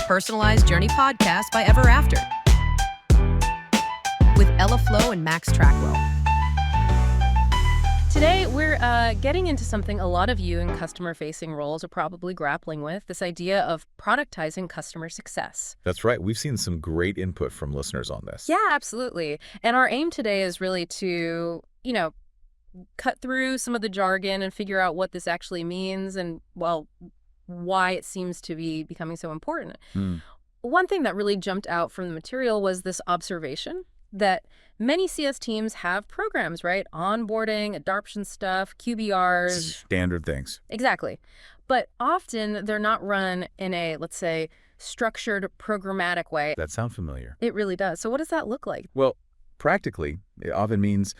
Personalized Journey podcast by Ever After with Ella Flo and Max Trackwell. Today, we're getting into something a lot of you in customer-facing roles are probably grappling with, this idea of productizing customer success. That's right. We've seen some great input from listeners on this. Yeah, absolutely. And our aim today is really to, cut through some of the jargon and figure out what this actually means and, well, why it seems to be becoming so important. One thing that really jumped out from the material was this observation that many CS teams have programs, right? Onboarding, adoption stuff, QBRs. Standard things. Exactly. But often they're not run in a, let's say, structured, programmatic way. That sounds familiar. It really does. So what does that look like? Well, practically, it often means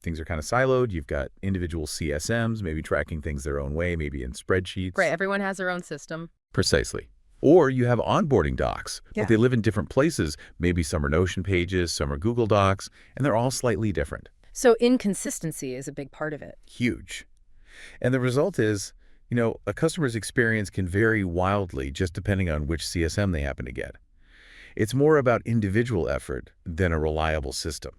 things are kind of siloed. You've got individual CSMs, maybe tracking things their own way, maybe in spreadsheets. Right. Everyone has their own system. Precisely. Or you have onboarding docs, Yeah. but they live in different places. Maybe some are Notion pages, some are Google Docs, and they're all slightly different. So inconsistency is a big part of it. Huge. And the result is, a customer's experience can vary wildly just depending on which CSM they happen to get. It's more about individual effort than a reliable system.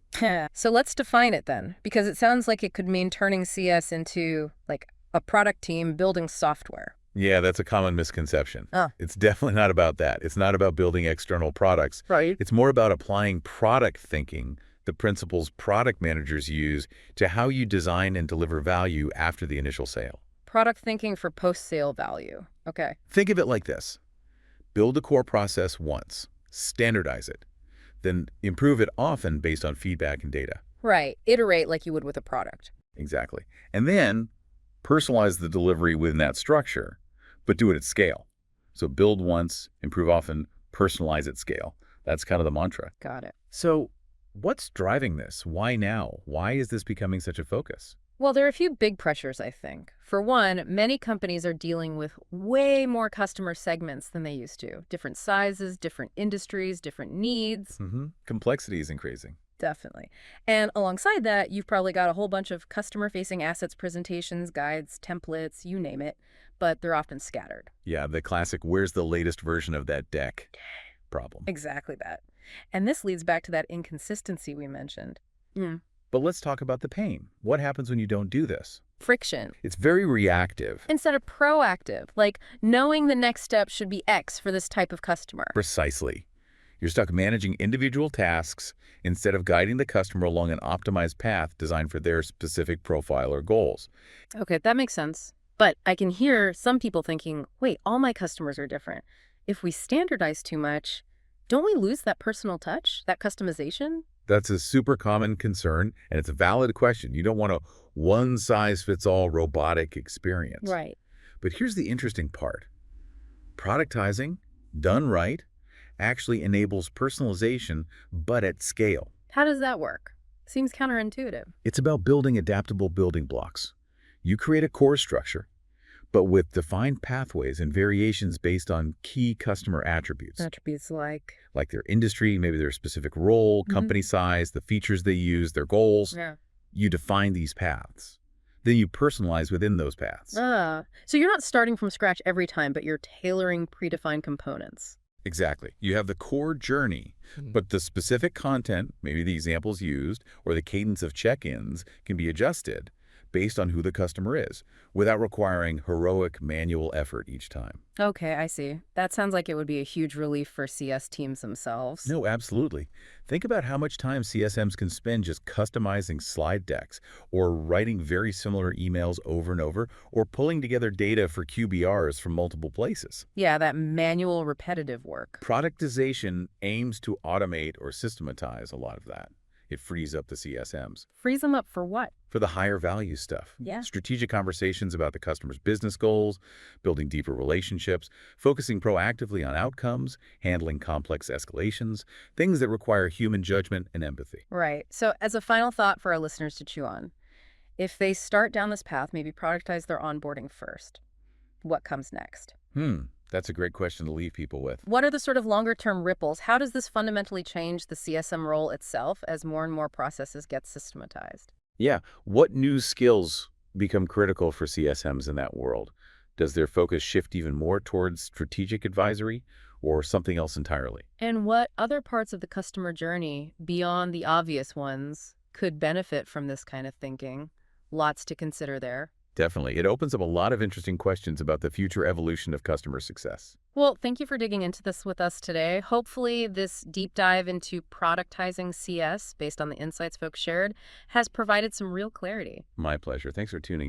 So let's define it then, because it sounds like it could mean turning CS into like a product team building software. Yeah, that's a common misconception. Oh. It's definitely not about that. It's not about building external products. Right. It's more about applying product thinking, the principles product managers use, to how you design and deliver value after the initial sale. Product thinking for post-sale value. Okay. Think of it like this. Build a core process once, standardize it, then improve it often based on feedback and data. Right. Iterate like you would with a product. Exactly. And then personalize the delivery within that structure, but do it at scale. So build once, improve often, personalize at scale. That's kind of the mantra. Got it. So what's driving this? Why now? Why is this becoming such a focus? Well, there are a few big pressures, I think. For one, many companies are dealing with way more customer segments than they used to. Different sizes, different industries, different needs. Complexity is increasing. Definitely. And alongside that, you've probably got a whole bunch of customer-facing assets, presentations, guides, templates, you name it, but they're often scattered. Yeah, the classic, where's the latest version of that deck problem. Exactly that. And this leads back to that inconsistency we mentioned. But let's talk about the pain. What happens when you don't do this? Friction. It's very reactive. Instead of proactive, like knowing the next step should be X for this type of customer. Precisely. You're stuck managing individual tasks instead of guiding the customer along an optimized path designed for their specific profile or goals. Okay, that makes sense. But I can hear some people thinking, wait, all my customers are different. If we standardize too much, don't we lose that personal touch, that customization? That's a super common concern, and it's a valid question. You don't want a one-size-fits-all robotic experience. Right. But here's the interesting part. Productizing, done right, actually enables personalization, but at scale. How does that work? Seems counterintuitive. It's about building adaptable building blocks. You create a core structure, but with defined pathways and variations based on key customer attributes. Attributes like Their industry, maybe their specific role, company size, the features they use, their goals. Yeah. You define these paths. Then you personalize within those paths. So you're not starting from scratch every time, but you're tailoring predefined components. Exactly. You have the core journey, but the specific content, maybe the examples used, or the cadence of check-ins can be adjusted based on who the customer is, without requiring heroic manual effort each time. Okay, I see. That sounds like it would be a huge relief for CS teams themselves. No, absolutely. Think about how much time CSMs can spend just customizing slide decks, or writing very similar emails over and over, or pulling together data for QBRs from multiple places. Yeah, that manual repetitive work. Productization aims to automate or systematize a lot of that. It frees up the CSMs. Frees them up for what? For the higher value stuff. Yeah. Strategic conversations about the customer's business goals, building deeper relationships, focusing proactively on outcomes, handling complex escalations, things that require human judgment and empathy. Right. So as a final thought for our listeners to chew on, if they start down this path, maybe productize their onboarding first, what comes next? That's a great question to leave people with. What are the sort of longer-term ripples? How does this fundamentally change the CSM role itself as more and more processes get systematized? Yeah. What new skills become critical for CSMs in that world? Does their focus shift even more towards strategic advisory or something else entirely. And what other parts of the customer journey, beyond the obvious ones, could benefit from this kind of thinking? Lots to consider there. Definitely. It opens up a lot of interesting questions about the future evolution of customer success. Well, thank you for digging into this with us today. Hopefully, this deep dive into productizing CS, based on the insights folks shared, has provided some real clarity. My pleasure. Thanks for tuning in.